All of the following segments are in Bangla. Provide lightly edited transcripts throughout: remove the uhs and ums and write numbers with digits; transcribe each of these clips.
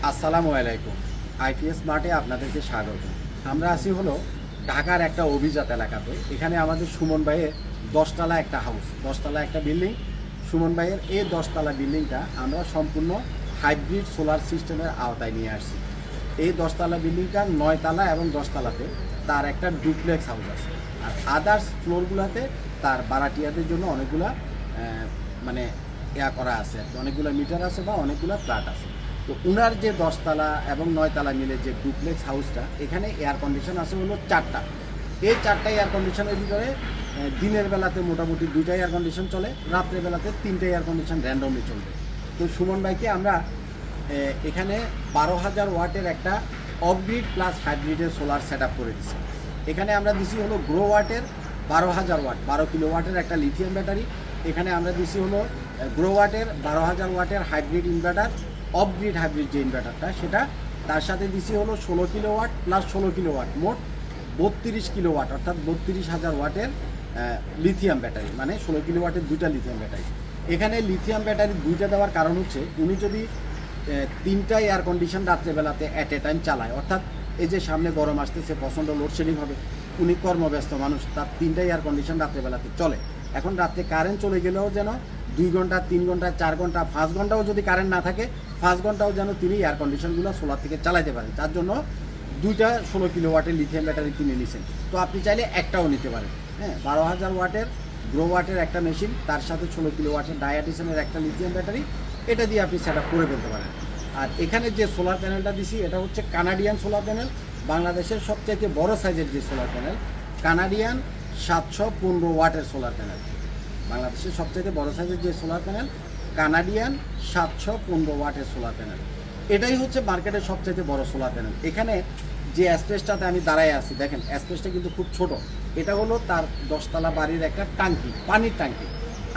আসসালামু আলাইকুম। আইপিএস মার্টে আপনাদেরকে স্বাগত। আমরা আছি হলো ঢাকার একটা অভিজাত এলাকাতে। এখানে আমাদের সুমন ভাইয়ের 10 তলা একটা হাউস, 10 তলা একটা বিল্ডিং। সুমন ভাইয়ের এই 10 তলা বিল্ডিংটা আমরা সম্পূর্ণ হাইব্রিড সোলার সিস্টেমের আওতায় নিয়ে আসছি। এই 10 তলা বিল্ডিংটার 9 তলা এবং 10 তলাতে তার একটা ডুপ্লেক্স হাউস আছে। আর আদার্স ফ্লোরগুলোতে তার ভাড়াটিয়াদের জন্য অনেকগুলা মানে করা আছে আর কি, অনেকগুলো মিটার আছে বা অনেকগুলো ফ্ল্যাট আছে। তো উনার যে 10 তলা এবং 9 তলা মিলে যে ডুপ্লেক্স হাউসটা, এখানে এয়ার কন্ডিশন আছে হলো 4টা। এই 4টা এয়ার কন্ডিশনের ভিতরে দিনের বেলাতে মোটামুটি 2টা এয়ার কন্ডিশন চলে, রাত্রের বেলাতে 3টে এয়ার কন্ডিশন র্যান্ডমলি চলবে। তো সুমন ভাইকে আমরা এখানে 12,000 ওয়াটের একটা অফগ্রিড প্লাস হাইব্রিডের সোলার সেট আপ করে দিচ্ছি। এখানে আমরা দিছি হলো গ্রো ওয়াটের 12,000 ওয়াট 12 কিলো ওয়াটের একটা লিথিয়াম ব্যাটারি। এখানে আমরা দিছি হলো গ্রো ওয়াটের 12,000 ওয়াটের হাইব্রিড ইনভার্টার, অফগ্রিড হাইব্রিড যে ইনভার্টারটা সেটা। তার সাথে দিছি হলো 16 kilowatt plus 16 kilowatt, মোট 32 কিলো ওয়াট, অর্থাৎ 32,000 ওয়াটের লিথিয়াম ব্যাটারি, মানে 16 কিলো ওয়াটের 2টা লিথিয়াম ব্যাটারি। এখানে লিথিয়াম ব্যাটারি 2টা দেওয়ার কারণ হচ্ছে উনি যদি 3টা এয়ার কন্ডিশন রাত্রেবেলাতে অ্যাট এ টাইম চালায়, অর্থাৎ এই যে সামনে গরম আসতেছে, প্রচণ্ড লোডশেডিং হবে, উনি কর্মব্যস্ত মানুষ, তার 3টা এয়ার কন্ডিশন রাত্রেবেলাতে চলে। এখন রাত্রে কারেন্ট চলে গেলেও যেন 2 ঘন্টা 3 ঘন্টা 4 ঘন্টা 5 ঘন্টাও যদি কারেন্ট না থাকে, 5 ঘন্টাও যেন তিনি এয়ার কন্ডিশনগুলো সোলার থেকে চালাতে পারেন। তার জন্য 2টা 16 কিলো ওয়াটের লিথিয়াম ব্যাটারি কিনে নিয়েছেন। তো আপনি চাইলে একটাও নিতে পারেন। হ্যাঁ, 12,000 ওয়াটের গ্রো ওয়াটের একটা মেশিন, তার সাথে 16 কিলো ওয়াটের ডায়াটিসনের একটা লিথিয়াম ব্যাটারি, এটা দিয়ে আপনি সেট আপ করে ফেলতে পারেন। আর এখানে যে সোলার প্যানেলটা দিছি এটা হচ্ছে কানাডিয়ান সোলার প্যানেল, বাংলাদেশের সবচাইতে বড় সাইজের যে সোলার প্যানেল, কানাডিয়ান 715 ওয়াটের সোলার প্যানেল। বাংলাদেশের সবচাইতে বড় সাইজের যে সোলার প্যানেল কানাডিয়ান 715 ওয়াটের সোলার প্যানেল। এটাই হচ্ছে মার্কেটের সবচাইতে বড় সোলার প্যানেল। এখানে যে স্পেসটাতে আমি দাঁড়ায় আছি, দেখেন স্পেসটা কিন্তু খুব ছোট। এটা হলো তার 10 তলা বাড়ির একটা ট্যাঙ্কি, পানির ট্যাঙ্কি।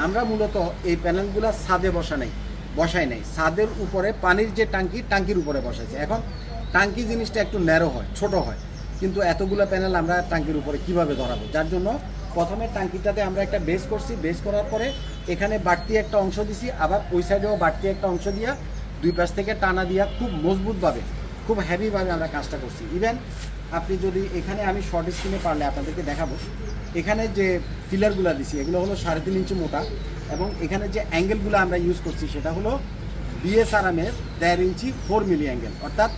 আমরা মূলত এই প্যানেলগুলো ছাদে বসাই নাই, ছাদের উপরে পানির যে ট্যাঙ্কি, ট্যাঙ্কির উপরে বসাইছে। এখন ট্যাঙ্কি জিনিসটা একটু ন্যারো হয়, ছোট হয়, কিন্তু এতগুলো প্যানেল আমরা ট্যাঙ্কির উপরে কিভাবে ধরাবো, যার জন্য প্রথমে ট্যাঙ্কিটাতে আমরা একটা বেস করছি। বেস করার পরে এখানে বাড়তি একটা অংশ দিছি, আবার ওই সাইডেও বাড়তি একটা অংশ দিয়া দুই পাশ থেকে টানা দিয়া খুব মজবুতভাবে, খুব হেভিভাবে আমরা কাজটা করছি। ইভেন আপনি যদি এখানে, আমি শর্ট স্ক্রিনে পারলে আপনাদেরকে দেখাবো, এখানে যে পিলারগুলো দিছি এগুলো হলো 3.5 ইঞ্চি মোটা, এবং এখানে যে অ্যাঙ্গেলগুলো আমরা ইউজ করছি সেটা হলো বিএসআরএমের 1.5 ইঞ্চি 4 মিলি অ্যাঙ্গেল। অর্থাৎ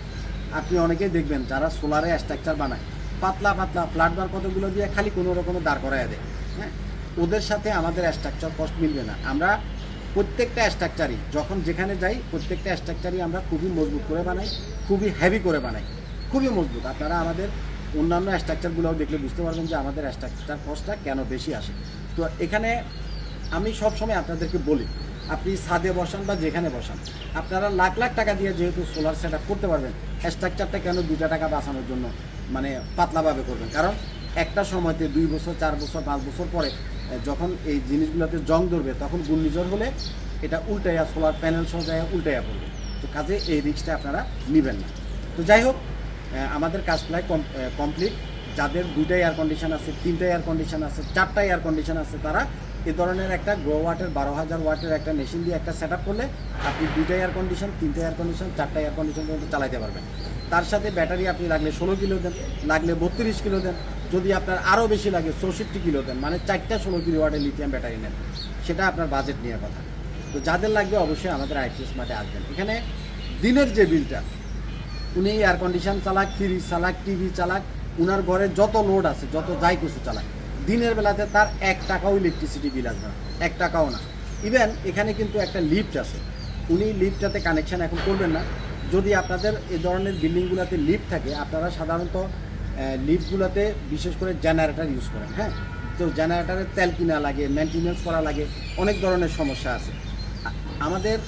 আপনি অনেকেই দেখবেন যারা সোলারে স্ট্রাকচার বানায় পাতলা পাতলা ফ্ল্যাট বার কতগুলো দিয়ে খালি কোনো রকমের দাঁড় করাইয়া দেয়। হ্যাঁ, ওদের সাথে আমাদের স্ট্রাকচার কস্ট মিলবে না। আমরা প্রত্যেকটা স্ট্রাকচারই যখন যেখানে যাই, প্রত্যেকটা স্ট্রাকচারই আমরা খুবই মজবুত করে বানাই, খুবই হেভি করে বানাই, খুবই মজবুত। আপনারা আমাদের অন্যান্য স্ট্রাকচারগুলোও দেখলে বুঝতে পারবেন যে আমাদের স্ট্রাকচার কস্টটা কেন বেশি আসে। তো এখানে আমি সবসময় আপনাদেরকে বলি, আপনি ছাদে বসান বা যেখানে বসান, আপনারা লাখ লাখ টাকা দিয়ে যেহেতু সোলার সেট আপ করতে পারবেন, স্ট্রাকচারটা কেন 2টা টাকা বাঁচানোর জন্য মানে পাতলাভাবে করবেন? কারণ একটা সময়তে 2 বছর 4 বছর 5 বছর পরে যখন এই জিনিসগুলোতে জং ধরবে, তখন ঘূর্ণিঝড় হলে এটা উল্টাইয়া সোলার প্যানেল সহ যায় উল্টাইয়া পড়বে। তো কাজে এই রিস্কটা আপনারা নেবেন না। তো যাই হোক, আমাদের কাজ প্রায় কমপ্লিট। যাদের 2টা এয়ার কন্ডিশন আছে, 3টা এয়ার কন্ডিশন আছে, 4টা এয়ার কন্ডিশন আছে, তারা এ ধরনের একটা গ্রো ওয়াটের 12,000 ওয়াটের একটা মেশিন দিয়ে একটা সেট আপ করলে আপনি 2টা এয়ার কন্ডিশন, 3টা এয়ার কন্ডিশন, 4টা এয়ার কন্ডিশন পর্যন্ত চালাতে পারবেন। তার সাথে ব্যাটারি আপনি লাগলে 16 কিলো দেন, লাগলে 32 কিলো দেন, যদি আপনার আরও বেশি লাগে 64 কিলো দেন, মানে 4টা 16 কিলো ওয়াটের লিথিয়াম ব্যাটারি নেন। সেটা আপনার বাজেট নিয়ে কথা। তো যাদের লাগবে অবশ্যই আমাদের আইপিএস মার্টে আসবেন। এখানে দিনের যে বিলটা, উনি এয়ার কন্ডিশন চালাক, ফ্রিজ চালাক, টিভি চালাক, উনার ঘরে যত লোড আছে, যত যাই কিছু চালাক, দিনের বেলাতে তার 1 টাকাও ইলেকট্রিসিটি বিল আসবে না, 1 টাকাও না। ইভেন এখানে কিন্তু একটা লিফট আছে, উনি লিফটটাতে কানেকশান এখন করবেন না। যদি আপনাদের এই ধরনের বিল্ডিংগুলোতে লিফট থাকে, আপনারা সাধারণত লিফটগুলোতে বিশেষ করে জেনারেটর ইউজ করেন। হ্যাঁ, তো জেনারেটরের তেল কিনা লাগে, মেনটেনেন্স করা লাগে, অনেক ধরনের সমস্যা আছে। আমাদের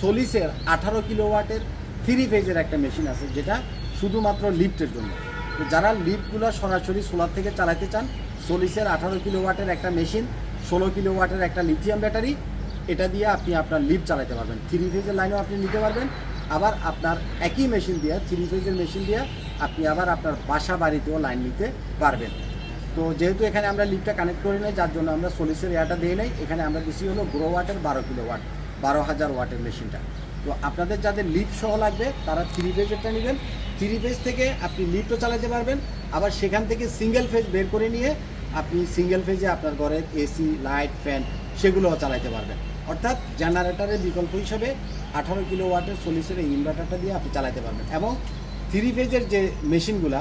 সোলিসের 18 কিলো ওয়াটের 3 ফেজের একটা মেশিন আছে, যেটা শুধুমাত্র লিফটের জন্য। তো যারা লিফটগুলো সরাসরি সোলার থেকে চালাতে চান, সোলিসের 18 কিলো ওয়াটের একটা মেশিন, 16 কিলো ওয়াটের একটা লিথিয়াম ব্যাটারি, এটা দিয়ে আপনি আপনার লিফট চালাতে পারবেন। 3 ফেজের লাইনও আপনি নিতে পারবেন, আবার আপনার একই মেশিন দিয়ে, 3 ফেজের মেশিন দিয়ে আপনি আবার আপনার বাসা বাড়িতেও লাইন নিতে পারবেন। তো যেহেতু এখানে আমরা লিফটটা কানেক্ট করি নাই, যার জন্য আমরা সোলিসের এয়ারটা দিয়ে নেই। এখানে আমরা দিচ্ছি হলো গ্রো ওয়াটের 12 কিলো ওয়াট 12,000 ওয়াটের মেশিনটা। তো আপনাদের যাদের লিফট সহ লাগবে তারা 3 ফেজেরটা নেবেন। 3 ফেজ থেকে আপনি লিফটও চালাতে পারবেন, আবার সেখান থেকে সিঙ্গেল ফেজ বের করে নিয়ে আপনি সিঙ্গেল ফেজে আপনার ঘরের এসি, লাইট, ফ্যান সেগুলোও চালাতে পারবেন। অর্থাৎ জেনারেটরের বিকল্প হিসেবে 18 কিলোওয়াটের সলিসের এই ইনভার্টারটা দিয়ে আপনি চালাতে পারবেন। এবং 3 ফেজের যে মেশিনগুলা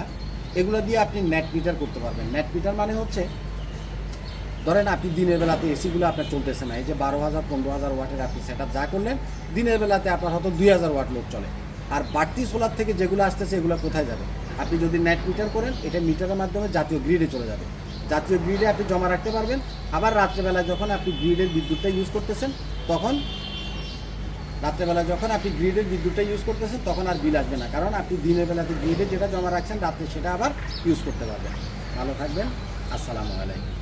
এগুলো দিয়ে আপনি নেট মিটার করতে পারবেন। নেট মিটার মানে হচ্ছে ধরেন আপনি দিনের বেলাতে এসিগুলো আপনার চলতেছে না, এই যে 12,000 15,000 ওয়াটের আপনি সেট যা করলেন, দিনের বেলাতে আপনার হয়তো 2,000 ওয়াট লোড চলে, আর বাড়তি সোলার থেকে যেগুলো আসতেছে এগুলো কোথায় যাবে? আপনি যদি নেট মিটার করেন এটা মিটারের মাধ্যমে জাতীয় গ্রিডে চলে যাবে। জাতীয় গ্রিডে আপনি জমা রাখতে পারবেন। আবার রাত্রেবেলা যখন আপনি গ্রিডের বিদ্যুৎটা ইউজ করতেছেন তখন তখন আর বিল আসবে না, কারণ আপনি দিনের বেলাতে গ্রিডে যেটা জমা রাখছেন রাত্রে সেটা আবার ইউজ করতে পারবেন। ভালো থাকবেন, আসসালামু আলাইকুম।